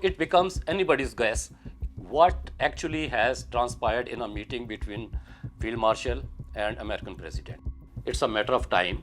It becomes anybody's guess what actually has transpired in a meeting between Field Marshal and American President. It's a matter of time.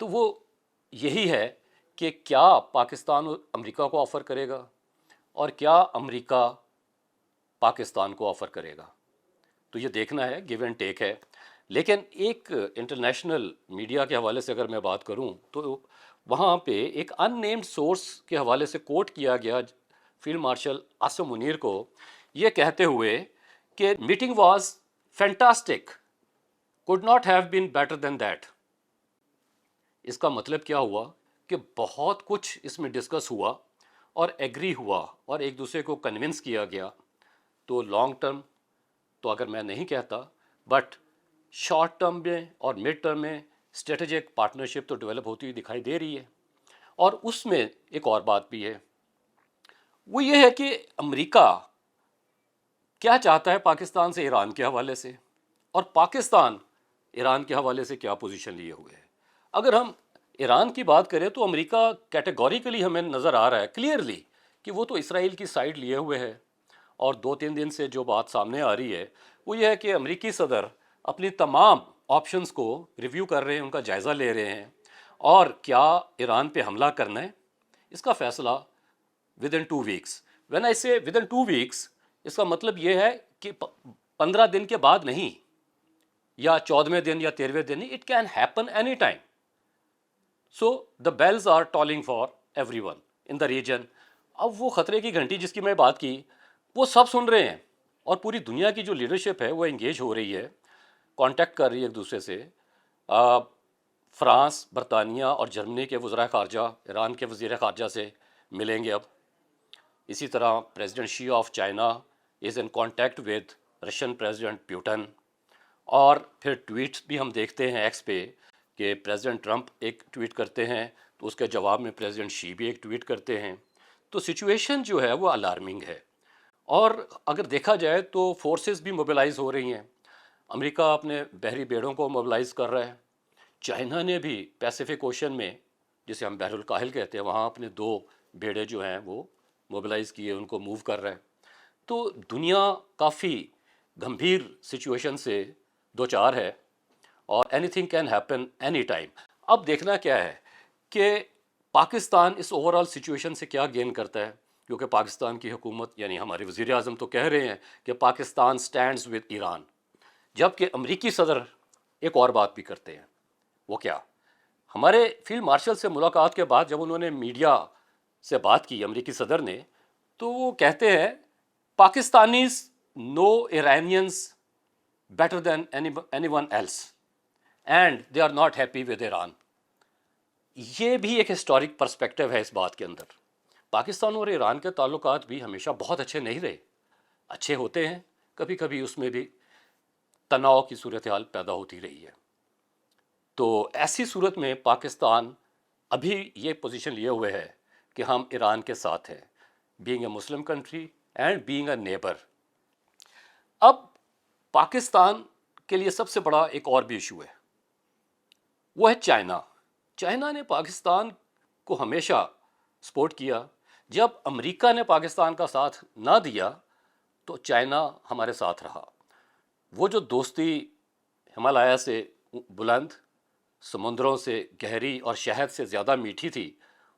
تو وہ یہی ہے کہ کیا پاکستان امریکہ کو offer کرے گا اور کیا امریکہ پاکستان کو آفر کرے گا. تو یہ دیکھنا ہے، گیو اینڈ ٹیک ہے. لیکن ایک انٹرنیشنل میڈیا کے حوالے سے اگر میں بات کروں تو وہاں پہ ایک ان نیمڈ سورس کے حوالے سے کوٹ کیا گیا فیلڈ مارشل عاصم منیر کو، یہ کہتے ہوئے کہ meeting was fantastic, could not have been better than that. اس کا مطلب کیا ہوا کہ بہت کچھ اس میں ڈسکس ہوا اور ایگری ہوا اور ایک دوسرے کو کنونس کیا گیا. تو لانگ ٹرم تو اگر میں نہیں کہتا، بٹ شارٹ ٹرم میں اور مڈ ٹرم میں اسٹریٹجک پارٹنرشپ تو ڈیولپ ہوتی ہوئی دکھائی دے رہی ہے. اور اس میں ایک اور بات بھی ہے، وہ یہ ہے کہ امریکہ کیا چاہتا ہے پاکستان سے ایران کے حوالے سے، اور پاکستان ایران کے حوالے سے کیا پوزیشن لیے ہوئے ہے. اگر ہم ایران کی بات کریں تو امریکہ کیٹیگوریکلی ہمیں نظر آ رہا ہے کلیئرلی کہ وہ تو اسرائیل کی سائڈ لیے ہوئے ہے. اور 2-3 دن سے جو بات سامنے آ رہی ہے وہ یہ ہے کہ امریکی صدر اپنی تمام آپشنز کو ریویو کر رہے ہیں، ان کا جائزہ لے رہے ہیں، اور کیا ایران پہ حملہ کرنا ہے اس کا فیصلہ ودن 2 ویکس. وین آئی سے ودن 2 ویکس، اس کا مطلب یہ ہے کہ 15 دن کے بعد نہیں، یا 14ویں دن یا 13ویں دن نہیں، it can happen any time. So the bells are tolling for everyone in the region. اب وہ خطرے کی گھنٹی جس کی میں بات کی وہ سب سن رہے ہیں، اور پوری دنیا کی جو لیڈرشپ ہے وہ انگیج ہو رہی ہے، کانٹیکٹ کر رہی ہے ایک دوسرے سے. فرانس، برطانیہ اور جرمنی کے وزراء خارجہ ایران کے وزیر خارجہ سے ملیں گے اب. اسی طرح president she of China is in contact with Russian president Putin. اور پھر ٹویٹس بھی ہم دیکھتے ہیں ایکس پہ کہ پریزیڈنٹ ٹرمپ ایک ٹویٹ کرتے ہیں تو اس کے جواب میں پریزیڈنٹ شی بھی ایک ٹویٹ کرتے ہیں. تو سچویشن جو ہے وہ الارمنگ ہے. اور اگر دیکھا جائے تو فورسز بھی موبلائز ہو رہی ہیں. امریکہ اپنے بحری بیڑوں کو موبلائز کر رہا ہے. چائنا نے بھی پیسیفک اوشن میں، جسے ہم بحر الکاہل کہتے ہیں، وہاں اپنے 2 بیڑے جو ہیں وہ موبلائز کیے، ان کو موو کر رہا ہے. تو دنیا کافی گمبھیر سچویشن سے دوچار ہے، اور any thing can happen any time. اب دیکھنا کیا ہے کہ پاکستان اس اوور آل سچویشن سے کیا گین کرتا ہے، کیونکہ پاکستان کی حکومت یعنی ہمارے وزیر اعظم تو کہہ رہے ہیں کہ پاکستان سٹینڈز ود ایران، جبکہ امریکی صدر ایک اور بات بھی کرتے ہیں. وہ کیا؟ ہمارے فیلڈ مارشل سے ملاقات کے بعد جب انہوں نے میڈیا سے بات کی امریکی صدر نے، تو وہ کہتے ہیں Pakistanis know Iranians better than anyone else and they are not happy with Iran. یہ بھی ایک ہسٹورک پرسپیکٹو ہے اس بات کے اندر. پاکستان اور ایران کے تعلقات بھی ہمیشہ بہت اچھے نہیں رہے، اچھے ہوتے ہیں، کبھی کبھی اس میں بھی تناؤ کی صورتحال پیدا ہوتی رہی ہے. تو ایسی صورت میں پاکستان ابھی یہ پوزیشن لیے ہوئے ہے کہ ہم ایران کے ساتھ ہیں، being a Muslim country and being a neighbour. اب پاکستان کے لیے سب سے بڑا ایک اور بھی ایشو ہے، وہ ہے چائنا. چائنا نے پاکستان کو ہمیشہ سپورٹ کیا. جب امریکہ نے پاکستان کا ساتھ نہ دیا تو چائنا ہمارے ساتھ رہا. وہ جو دوستی ہمالیہ سے بلند، سمندروں سے گہری اور شہد سے زیادہ میٹھی تھی،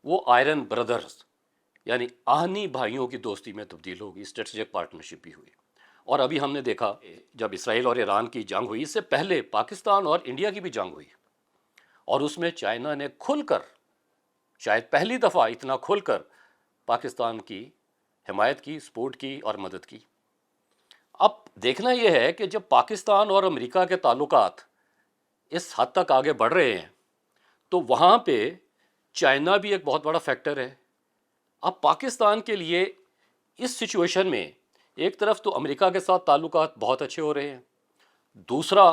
وہ آئرن بردرز یعنی آہنی بھائیوں کی دوستی میں تبدیل ہوگی، اسٹریٹجک پارٹنرشپ بھی ہوئی. اور ابھی ہم نے دیکھا جب اسرائیل اور ایران کی جنگ ہوئی، اس سے پہلے پاکستان اور انڈیا کی بھی جنگ ہوئی، اور اس میں چائنا نے کھل کر، شاید پہلی دفعہ اتنا کھل کر پاکستان کی حمایت کی، سپورٹ کی اور مدد کی. اب دیکھنا یہ ہے کہ جب پاکستان اور امریکہ کے تعلقات اس حد تک آگے بڑھ رہے ہیں تو وہاں پہ چائنا بھی ایک بہت بڑا فیکٹر ہے. اب پاکستان کے لیے اس سچویشن میں ایک طرف تو امریکہ کے ساتھ تعلقات بہت اچھے ہو رہے ہیں، دوسرا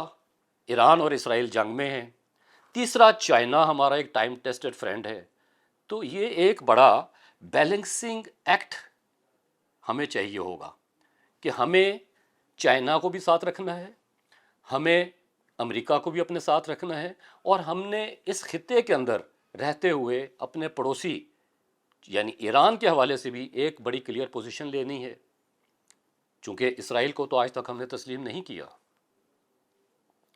ایران اور اسرائیل جنگ میں ہیں، تیسرا چائنا ہمارا ایک ٹائم ٹیسٹڈ فرینڈ ہے. تو یہ ایک بڑا بیلنسنگ ایکٹ ہمیں چاہیے ہوگا کہ ہمیں چائنا کو بھی ساتھ رکھنا ہے، ہمیں امریکہ کو بھی اپنے ساتھ رکھنا ہے، اور ہم نے اس خطے کے اندر رہتے ہوئے اپنے پڑوسی یعنی ایران کے حوالے سے بھی ایک بڑی کلیئر پوزیشن لینی ہے. چونکہ اسرائیل کو تو آج تک ہم نے تسلیم نہیں کیا،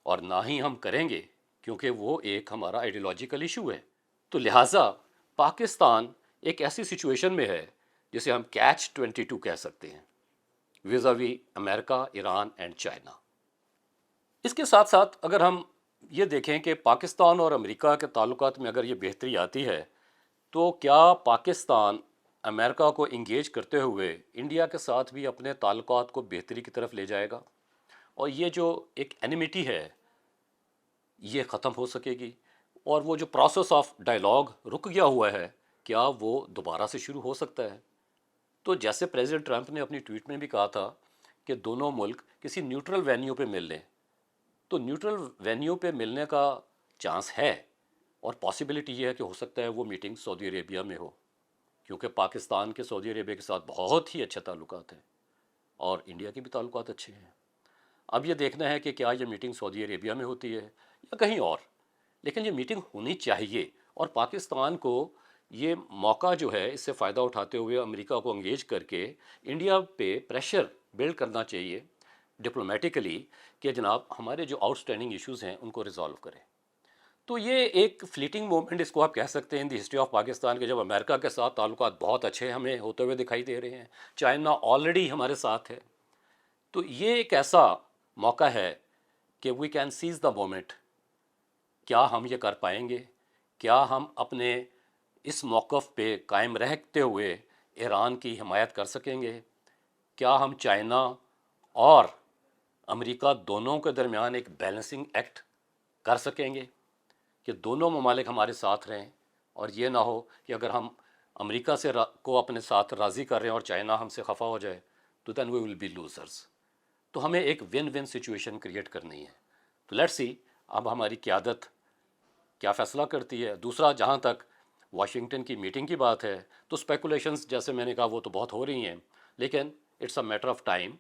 اور نہ ہی ہم کریں گے کیونکہ وہ ایک ہمارا آئیڈیولوجیکل ایشو ہے. تو لہٰذا پاکستان ایک ایسی سچویشن میں ہے جسے ہم کیچ 22 کہہ سکتے ہیں ویزاوی امریکہ، ایران اینڈ چائنا. اس کے ساتھ ساتھ اگر ہم یہ دیکھیں کہ پاکستان اور امریکہ کے تعلقات میں اگر یہ بہتری آتی ہے تو کیا پاکستان امریکہ کو انگیج کرتے ہوئے انڈیا کے ساتھ بھی اپنے تعلقات کو بہتری کی طرف لے جائے گا، اور یہ جو ایک اینیمیٹی ہے یہ ختم ہو سکے گی، اور وہ جو پروسیس آف ڈائیلاگ رک گیا ہوا ہے کیا وہ دوبارہ سے شروع ہو سکتا ہے. تو جیسے پریزیڈنٹ ٹرمپ نے اپنی ٹویٹ میں بھی کہا تھا کہ دونوں ملک کسی نیوٹرل وینیو پہ مل لیں، تو نیوٹرل وینیو پہ ملنے کا چانس ہے، اور پاسبلٹی یہ ہے کہ ہو سکتا ہے وہ میٹنگ سعودی عربیہ میں ہو، کیونکہ پاکستان کے سعودی عربیہ کے ساتھ بہت ہی اچھے تعلقات ہیں اور انڈیا کے بھی تعلقات اچھے ہیں. اب یہ دیکھنا ہے کہ کیا یہ میٹنگ سعودی عربیہ میں ہوتی ہے یا کہیں اور، لیکن یہ میٹنگ ہونی چاہیے، اور پاکستان کو یہ موقع جو ہے اس سے فائدہ اٹھاتے ہوئے امریکہ کو انگیج کر کے انڈیا پہ پریشر بلڈ کرنا چاہیے ڈپلومیٹیکلی کہ جناب ہمارے جو آؤٹ اسٹینڈنگ ایشوز ہیں ان کو ریزالو کریں. تو یہ ایک فلیٹنگ مومنٹ اس کو آپ کہہ سکتے ہیں ان دی ہسٹری آف پاکستان کے، جب امریکہ کے ساتھ تعلقات بہت اچھے ہمیں ہوتے ہوئے دکھائی دے رہے ہیں، چائنا آلریڈی ہمارے ساتھ ہے. تو یہ ایک ایسا موقع ہے کہ we can seize the moment. کیا ہم یہ کر پائیں گے؟ کیا ہم اپنے اس موقف پہ قائم رہتے ہوئے ایران کی حمایت کر سکیں گے؟ کیا ہم چائنا اور امریکہ دونوں کے درمیان ایک بیلنسنگ ایکٹ کر سکیں گے کہ دونوں ممالک ہمارے ساتھ رہیں، اور یہ نہ ہو کہ اگر ہم امریکہ کو اپنے ساتھ راضی کر رہے ہیں اور چائنا ہم سے خفا ہو جائے تو دین وی ول بی لوزرز. تو ہمیں ایک ون ون سچویشن کریٹ کرنی ہے. تو لیٹس سی اب ہماری قیادت کیا فیصلہ کرتی ہے. دوسرا، جہاں تک واشنگٹن کی میٹنگ کی بات ہے تو اسپیکولیشنز جیسے میں نے کہا وہ تو بہت ہو رہی ہیں، لیکن it's a matter of time.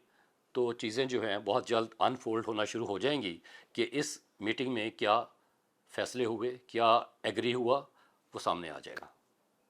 تو چیزیں جو ہیں بہت جلد انفولڈ ہونا شروع ہو جائیں گی کہ اس میٹنگ میں کیا فیصلے ہوئے، کیا ایگری ہوا، وہ سامنے آ جائے گا.